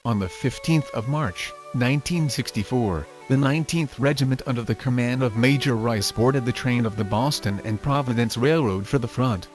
On the 15th of March, 1964, the 19th Regiment under the command of Major Rice boarded the train of the Boston and Providence Railroad for the front.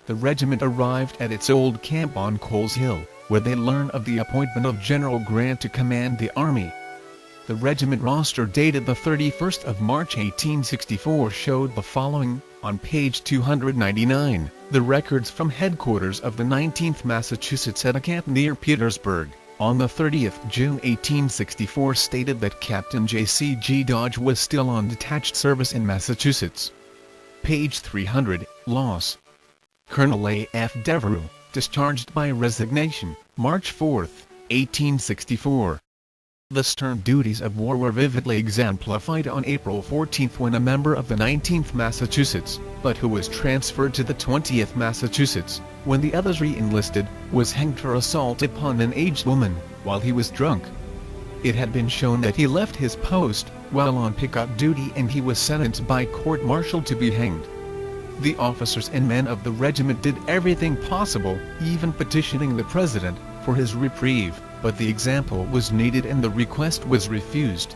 The regiment arrived at its old camp on Coles Hill, where they learned of the appointment of General Grant to command the army. The regiment roster dated the 31st of March 1864 showed the following. On page 299, the records from headquarters of the 19th Massachusetts at a camp near Petersburg, on the 30th June 1864 stated that Captain J.C.G. Dodge was still on detached service in Massachusetts. Page 300, loss. Colonel A.F. Devereux, discharged by resignation, March 4, 1864. The stern duties of war were vividly exemplified on April 14 when a member of the 19th Massachusetts, but who was transferred to the 20th Massachusetts, when the others re-enlisted, was hanged for assault upon an aged woman, while he was drunk. It had been shown that he left his post, while on picket duty, and he was sentenced by court-martial to be hanged. The officers and men of the regiment did everything possible, even petitioning the president, for his reprieve, but the example was needed and the request was refused.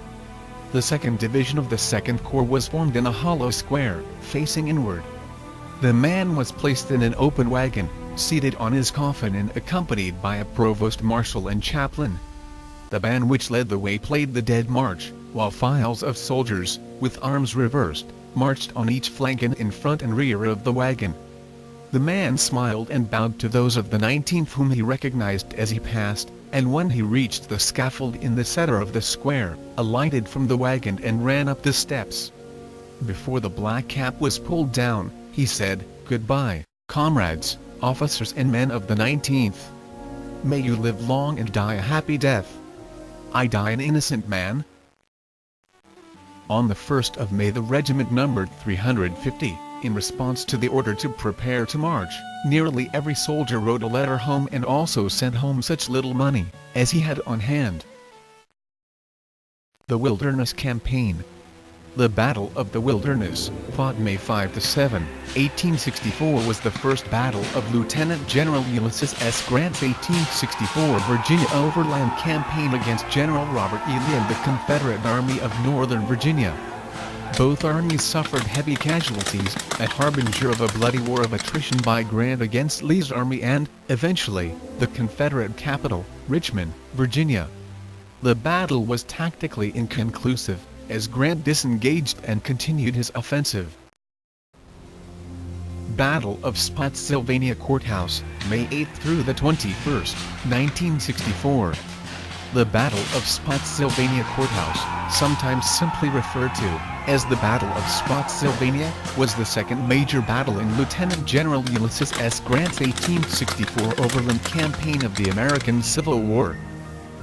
The 2nd Division of the 2nd Corps was formed in a hollow square, facing inward. The man was placed in an open wagon, seated on his coffin and accompanied by a provost marshal and chaplain. The band which led the way played the Dead March, while files of soldiers, with arms reversed, marched on each flank and in front and rear of the wagon. The man smiled and bowed to those of the 19th whom he recognized as he passed, and when he reached the scaffold in the center of the square, alighted from the wagon and ran up the steps. Before the black cap was pulled down, he said, "Goodbye, comrades, officers and men of the 19th. May you live long and die a happy death. I die an innocent man." On the 1st of May the regiment numbered 350. In response to the order to prepare to march, nearly every soldier wrote a letter home and also sent home such little money as he had on hand. The Wilderness Campaign. The Battle of the Wilderness, fought May 5–7, 1864 was the first battle of Lieutenant General Ulysses S. Grant's 1864 Virginia Overland Campaign against General Robert E. Lee and the Confederate Army of Northern Virginia. Both armies suffered heavy casualties, a harbinger of a bloody war of attrition by Grant against Lee's army and, eventually, the Confederate capital, Richmond, Virginia. The battle was tactically inconclusive, as Grant disengaged and continued his offensive. Battle of Spotsylvania Courthouse, May 8 through the 21st, 1964. The Battle of Spotsylvania Courthouse, sometimes simply referred to as the Battle of Spotsylvania, was the second major battle in Lieutenant General Ulysses S. Grant's 1864 Overland Campaign of the American Civil War.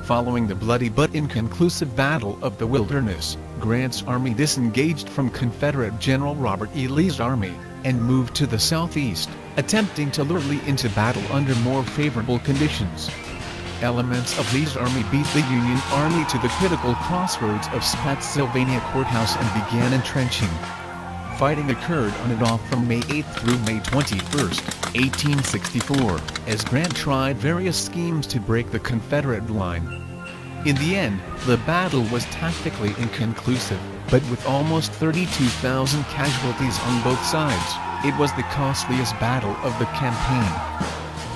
Following the bloody but inconclusive Battle of the Wilderness, Grant's army disengaged from Confederate General Robert E. Lee's army, and moved to the southeast, attempting to lure Lee into battle under more favorable conditions. Elements of Lee's army beat the Union Army to the critical crossroads of Spotsylvania Courthouse and began entrenching. Fighting occurred on and off from May 8 through May 21, 1864, as Grant tried various schemes to break the Confederate line. In the end, the battle was tactically inconclusive, but with almost 32,000 casualties on both sides, it was the costliest battle of the campaign.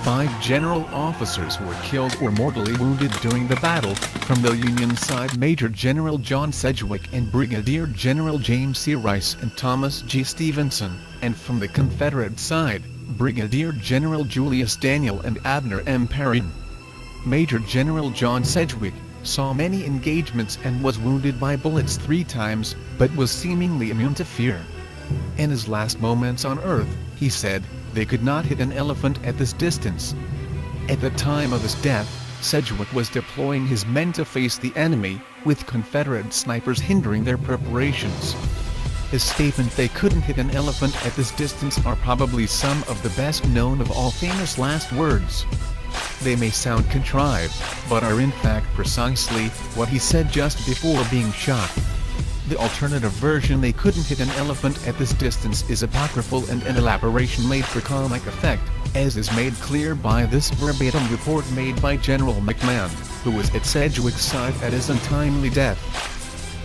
5 general officers were killed or mortally wounded during the battle, from the Union side Major General John Sedgwick and Brigadier General James C. Rice and Thomas G. Stevenson, and from the Confederate side, Brigadier General Julius Daniel and Abner M. Perrin. Major General John Sedgwick saw many engagements and was wounded by bullets 3 times, but was seemingly immune to fear. In his last moments on earth, he said, "They could not hit an elephant at this distance." At the time of his death, Sedgwick was deploying his men to face the enemy, with Confederate snipers hindering their preparations. His statement "they couldn't hit an elephant at this distance" are probably some of the best known of all famous last words. They may sound contrived, but are in fact precisely what he said just before being shot. The alternative version "they couldn't hit an elephant at this distance" is apocryphal and an elaboration made for comic effect, as is made clear by this verbatim report made by General McMahon, who was at Sedgwick's side at his untimely death.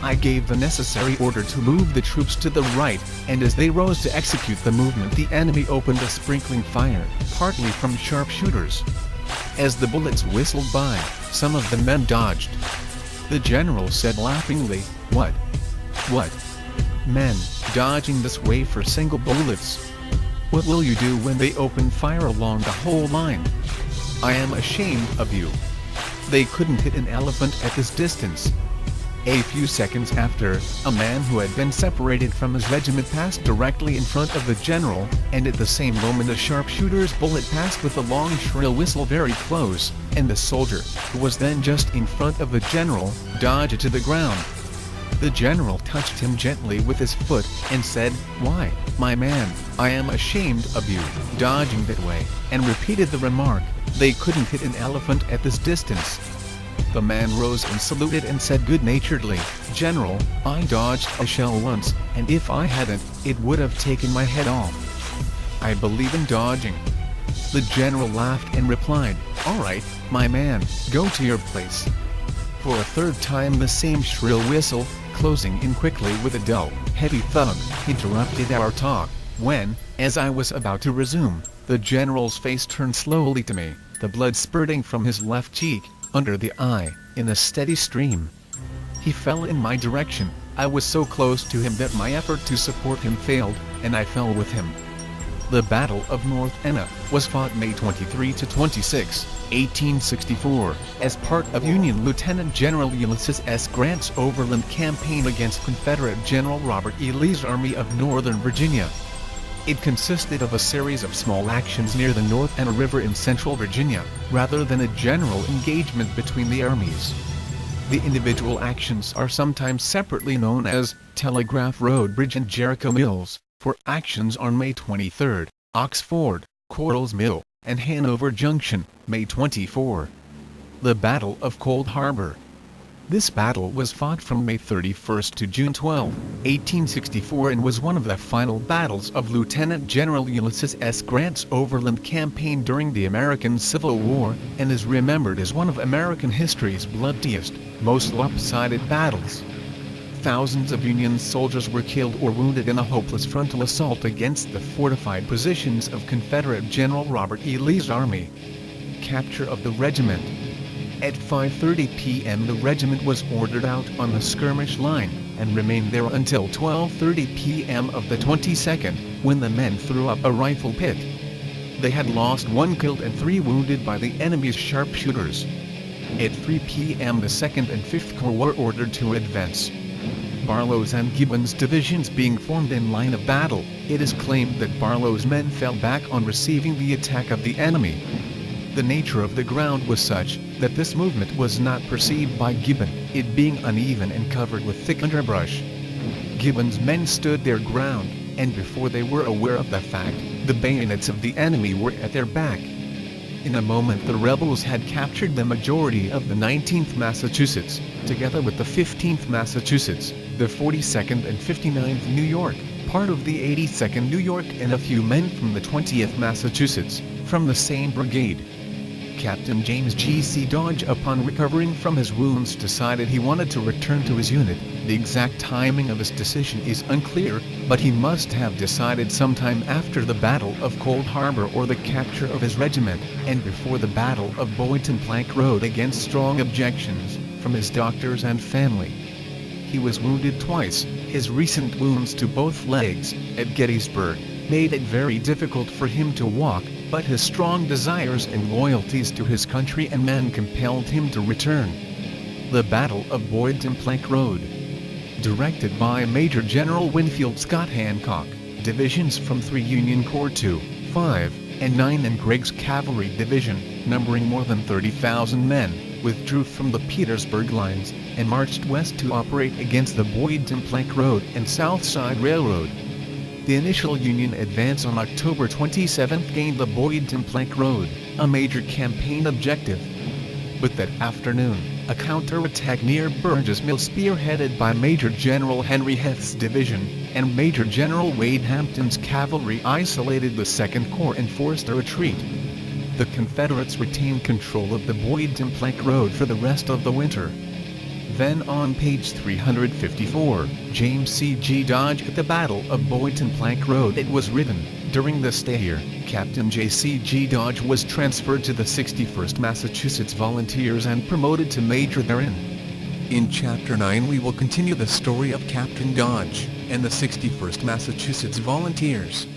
I gave the necessary order to move the troops to the right, and as they rose to execute the movement, the enemy opened a sprinkling fire, partly from sharpshooters. As the bullets whistled by, some of the men dodged. The general said laughingly, "What? Men, dodging this way for single bullets? What will you do when they open fire along the whole line? I am ashamed of you. They couldn't hit an elephant at this distance." A few seconds after, a man who had been separated from his regiment passed directly in front of the general, and at the same moment a sharpshooter's bullet passed with a long shrill whistle very close, and the soldier, who was then just in front of the general, dodged to the ground. The general touched him gently with his foot, and said, "Why, my man, I am ashamed of you, dodging that way," and repeated the remark, "They couldn't hit an elephant at this distance." The man rose and saluted and said good-naturedly, "General, I dodged a shell once, and if I hadn't, it would have taken my head off. I believe in dodging." The general laughed and replied, "All right, my man, go to your place." For a third time the same shrill whistle, closing in quickly with a dull, heavy thud, interrupted our talk, when, as I was about to resume, the general's face turned slowly to me, the blood spurting from his left cheek, under the eye, in a steady stream. He fell in my direction. I was so close to him that my effort to support him failed, and I fell with him. The Battle of North Anna was fought May 23 to 26, 1864, as part of Union Lieutenant General Ulysses S. Grant's overland campaign against Confederate General Robert E. Lee's Army of Northern Virginia. It consisted of a series of small actions near the North Anna River in central Virginia, rather than a general engagement between the armies. The individual actions are sometimes separately known as Telegraph Road Bridge and Jericho Mills, for actions on May 23, Oxford, Quarles Mill, and Hanover Junction, May 24. The Battle of Cold Harbor. This battle was fought from May 31 to June 12, 1864, and was one of the final battles of Lieutenant General Ulysses S. Grant's overland campaign during the American Civil War, and is remembered as one of American history's bloodiest, most lopsided battles. Thousands of Union soldiers were killed or wounded in a hopeless frontal assault against the fortified positions of Confederate General Robert E. Lee's army. Capture of the regiment. At 5:30 p.m. the regiment was ordered out on the skirmish line, and remained there until 12:30 p.m. of the 22nd, when the men threw up a rifle pit. They had lost 1 killed and 3 wounded by the enemy's sharpshooters. At 3 p.m. the 2nd and 5th Corps were ordered to advance. Barlow's and Gibbon's divisions being formed in line of battle, it is claimed that Barlow's men fell back on receiving the attack of the enemy. The nature of the ground was such that this movement was not perceived by Gibbon, it being uneven and covered with thick underbrush. Gibbon's men stood their ground, and before they were aware of the fact, the bayonets of the enemy were at their back. In a moment the rebels had captured the majority of the 19th Massachusetts, together with the 15th Massachusetts, the 42nd and 59th New York, part of the 82nd New York, and a few men from the 20th Massachusetts, from the same brigade. Captain James G.C. Dodge, upon recovering from his wounds, decided he wanted to return to his unit. The exact timing of his decision is unclear, but he must have decided sometime after the Battle of Cold Harbor or the capture of his regiment, and before the Battle of Boydton Plank Road, against strong objections from his doctors and family. He was wounded twice. His recent wounds to both legs, at Gettysburg, made it very difficult for him to walk, but his strong desires and loyalties to his country and men compelled him to return. The Battle of Boydton Plank Road. Directed by Major General Winfield Scott Hancock, divisions from 3 Union Corps 2, 5, and 9 and Gregg's Cavalry Division, numbering more than 30,000 men, withdrew from the Petersburg lines, and marched west to operate against the Boydton Plank Road and South Side Railroad. The initial Union advance on October 27 gained the Boydton Plank Road, a major campaign objective. But that afternoon, A counterattack near Burgess Mill spearheaded by Major General Henry Heth's division, and Major General Wade Hampton's cavalry isolated the 2nd Corps and forced a retreat. The Confederates retained control of the Boydton Plank Road for the rest of the winter. Then on page 354, James C. G. Dodge at the Battle of Boydton Plank Road. It was written, during the stay here, Captain J. C. G. Dodge was transferred to the 61st Massachusetts Volunteers and promoted to Major therein. In Chapter 9 we will continue the story of Captain Dodge and the 61st Massachusetts Volunteers.